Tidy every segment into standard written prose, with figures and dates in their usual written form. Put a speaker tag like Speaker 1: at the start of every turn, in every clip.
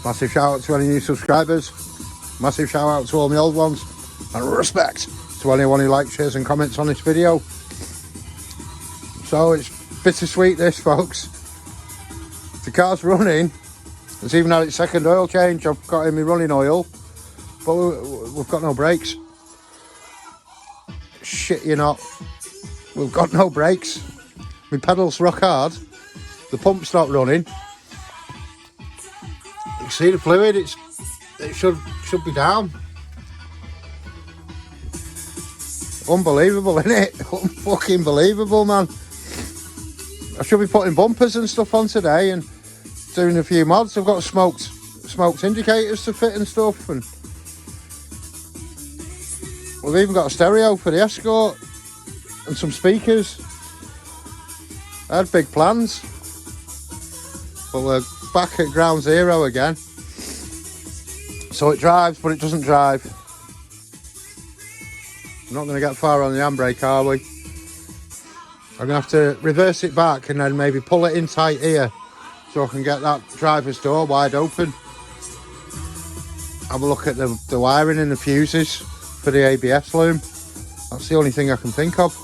Speaker 1: Massive shout out to any new subscribers. Massive shout out to all my old ones. And respect to anyone who likes, shares and comments on this video. So it's bittersweet this, folks. The car's running. It's even had its second oil change. I've got in my running oil. But we've got no brakes. Shit, you're not. We've got no brakes. My pedals rock hard. The pump's not running. You see the fluid, it should be down. Unbelievable, isn't it? Fucking believable, man. I should be putting bumpers and stuff on today and doing a few mods. I've got smoked indicators to fit and stuff, and we've even got a stereo for the Escort and some speakers. I had big plans, but we're back at ground zero again. So it drives, but it doesn't drive. We're not going to get far on the handbrake, are we? I'm going to have to reverse it back and then maybe pull it in tight here so I can get that driver's door wide open. Have a look at the wiring and the fuses for the ABS loom. That's the only thing I can think of.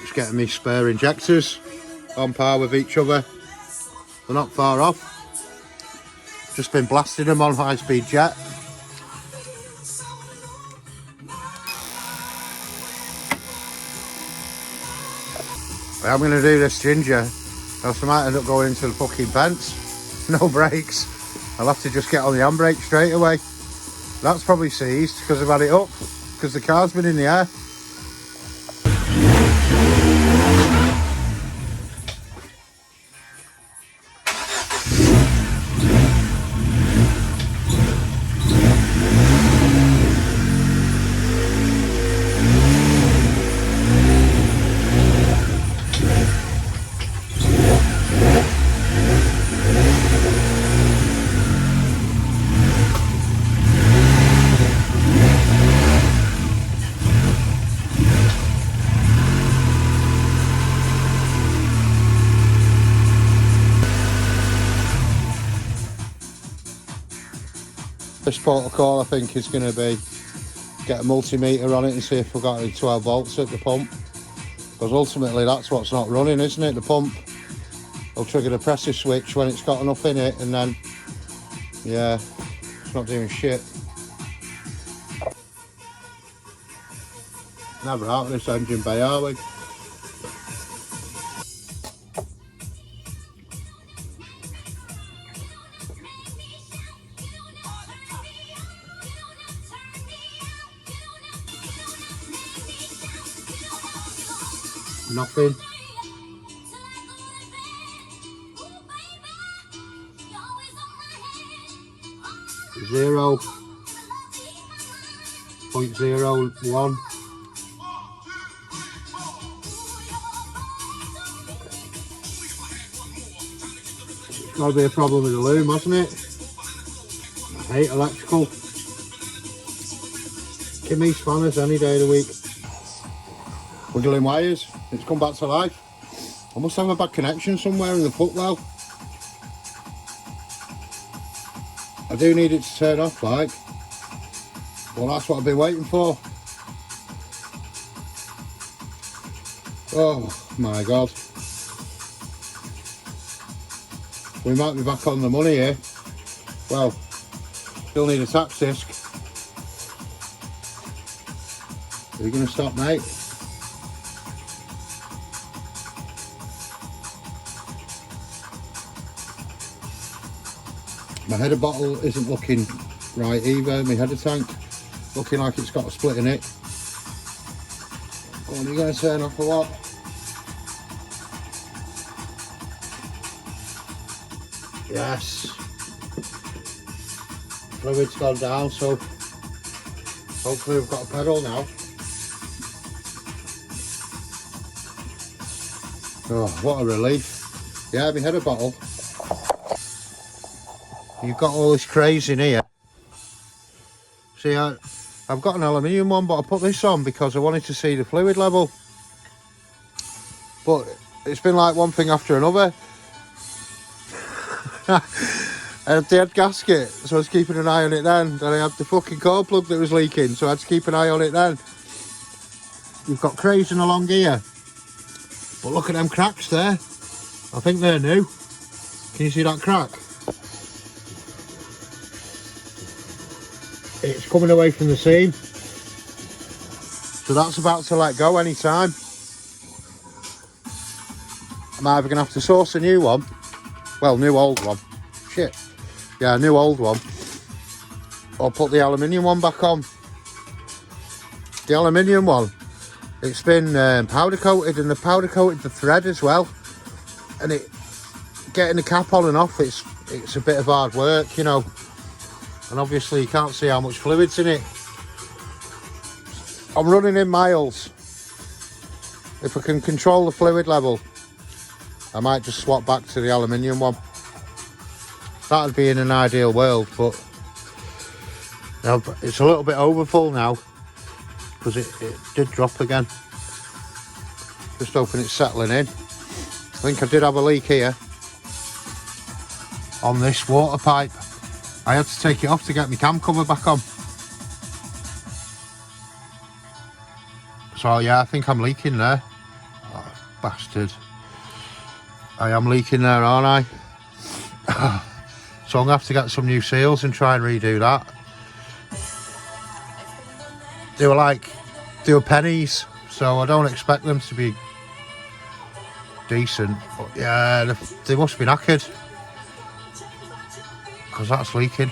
Speaker 1: Just getting me spare injectors on par with each other. They're not far off. Just been blasting them on high-speed jet. I'm going to do this ginger, else I might end up going into the fucking fence. No brakes. I'll have to just get on the handbrake straight away. That's probably seized because I've had it up, because the car's been in the air. This protocol I think is going to be get a multimeter on it and see if we've got any 12 volts at the pump, because ultimately that's what's not running, isn't it? The pump will trigger the pressure switch when it's got enough in it, and then yeah, it's not doing shit. Never out of this engine bay, are we? Nothing. Zero. 0.01. It's got to be a problem with the loom, hasn't it? I hate electrical. Give me spanners any day of the week. Wiggling wires, it's come back to life. I must have a bad connection somewhere in the footwell. I do need it to turn off, like. Well, that's what I've been waiting for. Oh my god. We might be back on the money here. Well, still need a tax disc. Are you going to stop, mate? My header bottle isn't looking right either. My header tank looking like it's got a split in it. Go on, are you going to turn off or what? Yes. Fluid's gone down, so hopefully we've got a pedal now. Oh, what a relief. Yeah, my header bottle. You've got all this craze in here. See, I've got an aluminium one, but I put this on because I wanted to see the fluid level. But it's been like one thing after another. I had the head gasket, so I was keeping an eye on it then. Then I had the fucking core plug that was leaking, so I had to keep an eye on it then. You've got crazing along here. But look at them cracks there. I think they're new. Can you see that crack? It's coming away from the seam. So that's about to let go any time. I'm either going to have to source a new one. Well, new old one. Shit. Yeah, new old one. Or put the aluminium one back on. The aluminium one, it's been powder coated, and the powder coated the thread as well. And getting the cap on and off, it's a bit of hard work, you know. And obviously you can't see how much fluid's in it. I'm running in miles. If I can control the fluid level, I might just swap back to the aluminium one. That'd be in an ideal world, but it's a little bit overfull now because it did drop again. Just hoping it's settling in. I think I did have a leak here on this water pipe. I had to take it off to get my cam cover back on. So yeah, I think I'm leaking there. Oh, bastard. I am leaking there, aren't I? So I'm going to have to get some new seals and try and redo that. They were pennies, so I don't expect them to be decent. But yeah, they must be knackered, because that's leaking.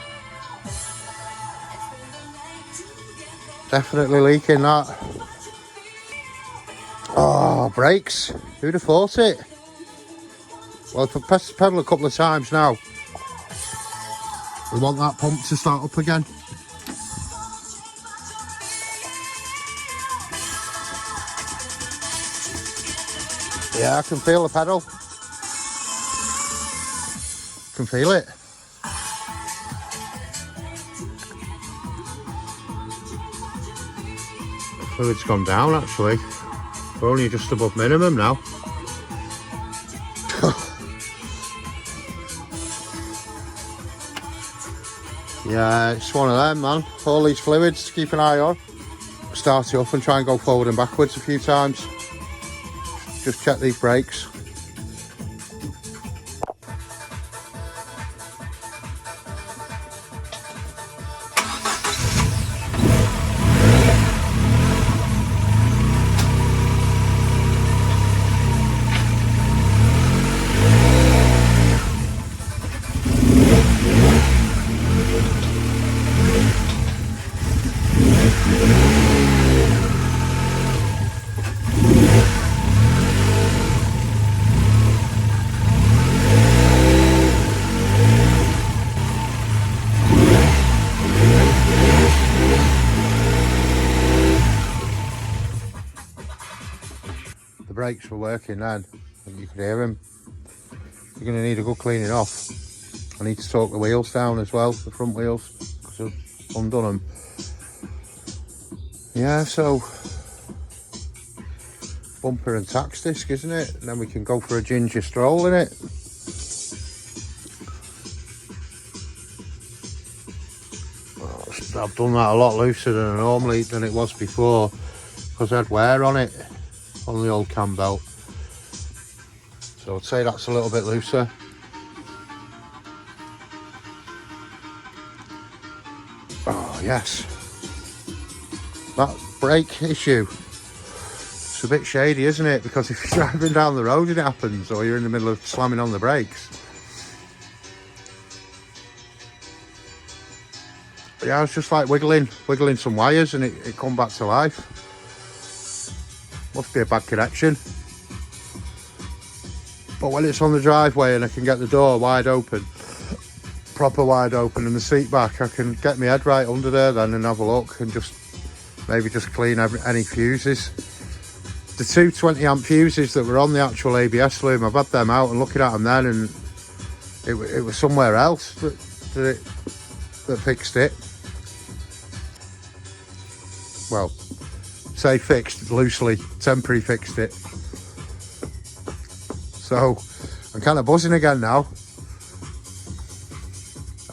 Speaker 1: Definitely leaking, that. Oh, brakes. Who'd have thought it? Well, if I press the pedal a couple of times now, we want that pump to start up again. Yeah, I can feel the pedal. Can feel it. The fluid's gone down actually. We're only just above minimum now. Yeah, it's one of them, man. All these fluids to keep an eye on. Start it up and try and go forward and backwards a few times. Just check these brakes. Brakes were working then, and you could hear them. You're going to need a good cleaning off. I need to torque the wheels down as well, the front wheels, because I've undone them. Yeah, so bumper and tax disc, isn't it? And then we can go for a ginger stroll in it. I've done that a lot looser than it was before, because I had wear on it, on the old cam belt. So I'd say that's a little bit looser. Oh yes, that brake issue, it's a bit shady, isn't it? Because if you're driving down the road and it happens, or you're in the middle of slamming on the brakes. But yeah, I was just like wiggling some wires, and it come back to life. Must be a bad connection. But when it's on the driveway and I can get the door wide open, proper wide open, and the seat back, I can get my head right under there then and have a look and just maybe just clean any fuses. The two 20 amp fuses that were on the actual ABS loom, I've had them out and looking at them then, and it was somewhere else that fixed it. Well, say fixed loosely, temporary fixed it. So I'm kind of buzzing again now.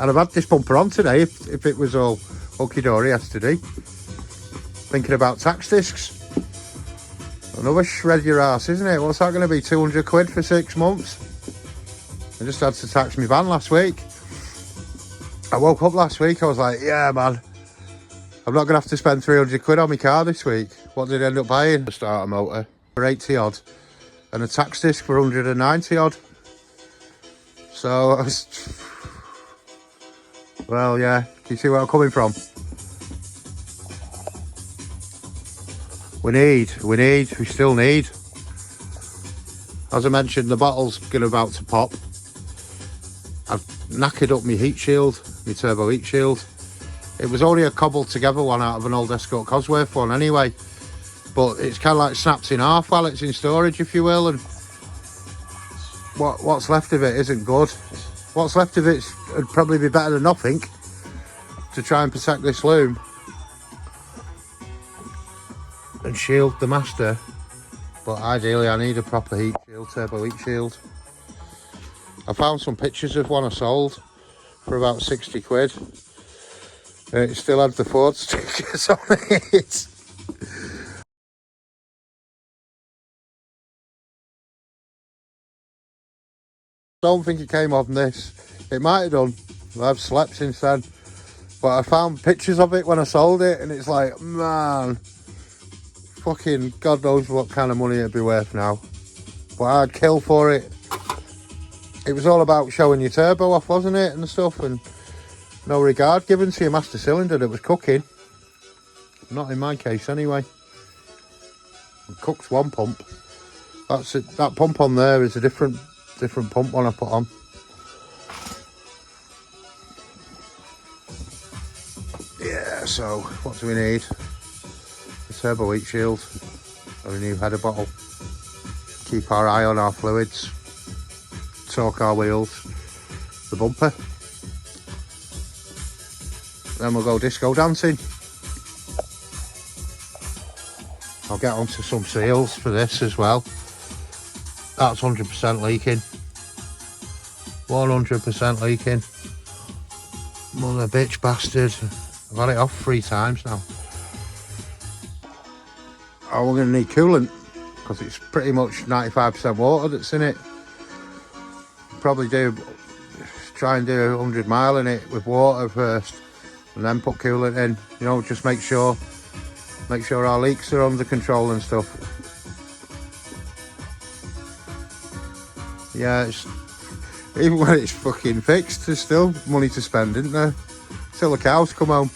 Speaker 1: And I've had this bumper on today, if it was all hunky-dory yesterday. Thinking about tax discs. Another shred your ass, isn't it? What's that going to be, 200 quid for 6 months? I just had to tax my van last week. I woke up last week, I was like, yeah man, I'm not going to have to spend 300 quid on my car this week. What did I end up buying? A starter motor for 80 odd and a tax disc for 190 odd. So I was... Well, yeah, can you see where I'm coming from? We still need. As I mentioned, the bottle's about to pop. I've knackered up my heat shield, my turbo heat shield. It was only a cobbled together one out of an old Escort Cosworth one anyway. But it's kind of like snapped in half while it's in storage, if you will. And what's left of it isn't good. What's left of it would probably be better than nothing to try and protect this loom and shield the master. But ideally I need a proper heat shield, turbo heat shield. I found some pictures of one I sold for about 60 quid. It still had the Ford stickers on it. Don't think it came off this. It might have done. I've slept since then. But I found pictures of it when I sold it and it's like, man, fucking God knows what kind of money it'd be worth now. But I'd kill for it. It was all about showing your turbo off, wasn't it, and stuff, and no regard given to your master cylinder that was cooking. Not in my case anyway. It cooks one pump. That's it. That pump on there is a different pump one I put on. Yeah, so what do we need? A turbo heat shield, or a new header bottle. Keep our eye on our fluids. Torque our wheels. The bumper. Then we'll go disco dancing. I'll get onto some seals for this as well. That's 100% leaking. 100% leaking. Mother bitch bastard. I've had it off 3 times now. Oh, we're going to need coolant because it's pretty much 95% water that's in it. Probably try and do 100 mile in it with water first and then put coolant in. You know, just make sure our leaks are under control and stuff. Yeah, even when it's fucking fixed, there's still money to spend, isn't there? Till the cows come home.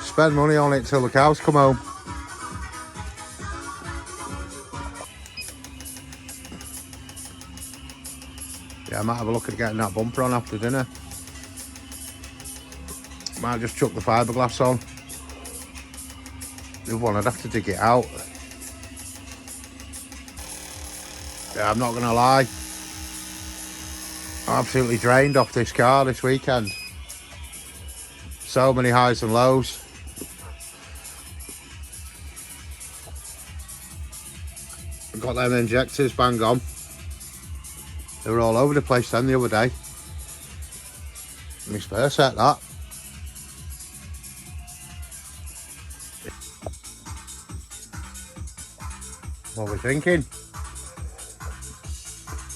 Speaker 1: Spend money on it till the cows come home. Yeah, I might have a look at getting that bumper on after dinner. Might just chuck the fiberglass on. The other one, I'd have to dig it out. Yeah, I'm not going to lie. I'm absolutely drained off this car this weekend. So many highs and lows. I've got them injectors bang on. They were all over the place then the other day. My spare set, that. What are we thinking?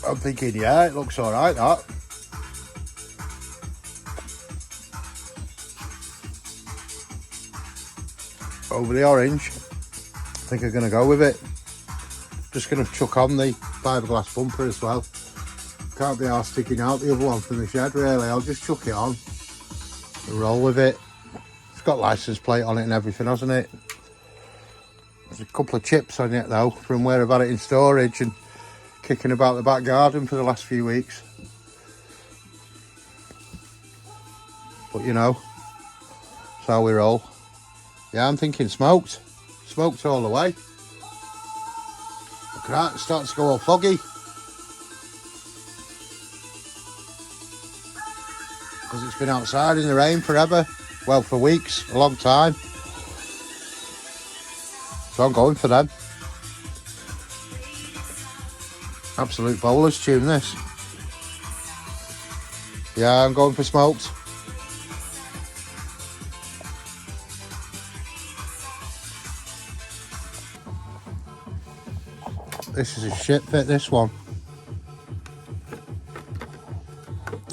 Speaker 1: I'm thinking, yeah, it looks alright, that. Over the orange. I think I'm going to go with it. Just going to chuck on the fiberglass bumper as well. Can't be arsed sticking out the other one from the shed really. I'll just chuck it on and roll with it. It's got license plate on it and everything, hasn't it? There's a couple of chips on it though from where I've had it in storage and kicking about the back garden for the last few weeks. But you know, that's how we roll. Yeah, I'm thinking smoked. Smoked all the way. Look at that, it's starting to go all foggy. Because it's been outside in the rain forever. Well, for weeks, a long time. So I'm going for them. Absolute bowler's tune, this. Yeah, I'm going for smoked. This is a shit fit, this one.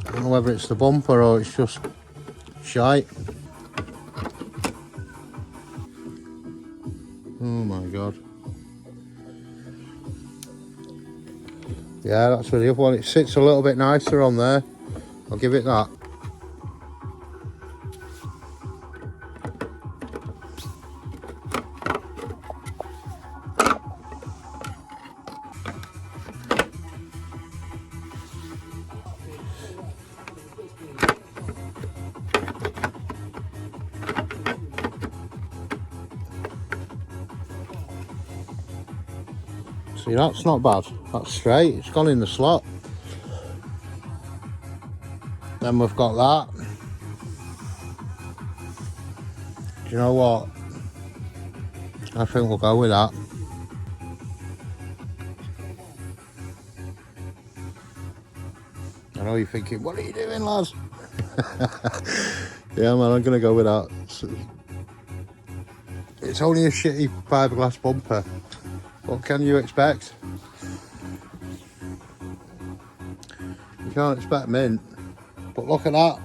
Speaker 1: I don't know whether it's the bumper or it's just shite. Oh my god. Yeah, that's for the other one. It sits a little bit nicer on there. I'll give it that. See, that's not bad. That's straight. It's gone in the slot. Then we've got that. Do you know what? I think we'll go with that. I know you're thinking, what are you doing, lads? Yeah, man, I'm going to go with that. It's only a shitty fiberglass bumper. What can you expect? You can't expect mint. But look at that.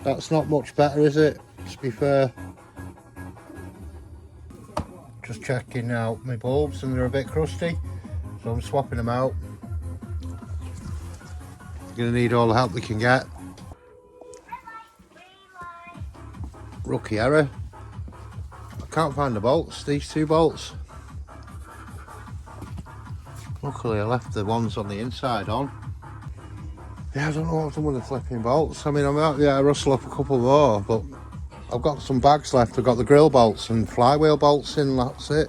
Speaker 1: That's not much better, is it? To be fair. Just checking out my bulbs and they're a bit crusty. So I'm swapping them out. You're going to need all the help we can get. Rookie error. I can't find the bolts, these two bolts. Luckily I left the ones on the inside on. Yeah, I don't know what I've done with the flipping bolts. I mean, I'm out there to rustle up a couple more, but I've got some bags left. I've got the grill bolts and flywheel bolts in, that's it.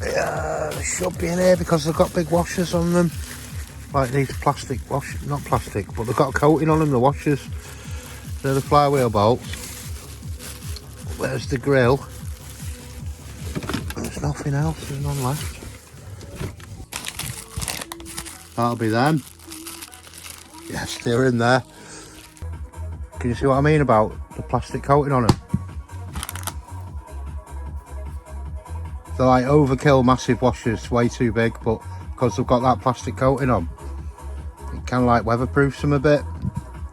Speaker 1: Yeah, they should be in here because they've got big washers on them. Like these plastic washers, not plastic, but they've got a coating on them, the washers. They're the flywheel bolts. There's the grill. There's nothing else, there's none left. That'll be them. Yes, they're in there. Can you see what I mean about the plastic coating on them? They're like overkill massive washers, way too big, but because they've got that plastic coating on, it kind of like weatherproofs them a bit.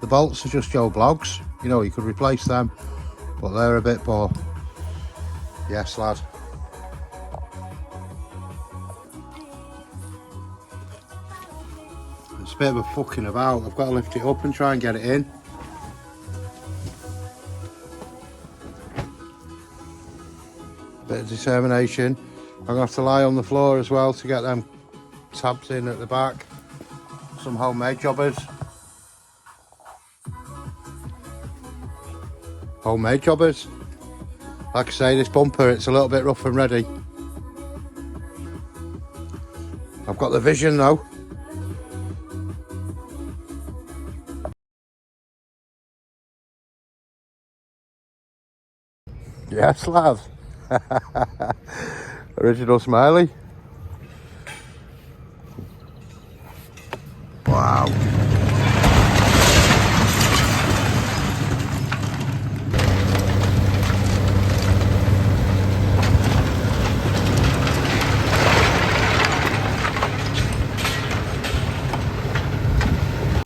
Speaker 1: The bolts are just Joe Blogs, you know, you could replace them, but they're a bit more. Yes, lad. It's a bit of a fucking about. I've got to lift it up and try and get it in. Bit of determination. I'm gonna have to lie on the floor as well to get them tabs in at the back. Some homemade jobbers. Homemade jobbers. Like I say, this bumper, it's a little bit rough and ready. I've got the vision though. Yes, lad. Original smiley. Wow.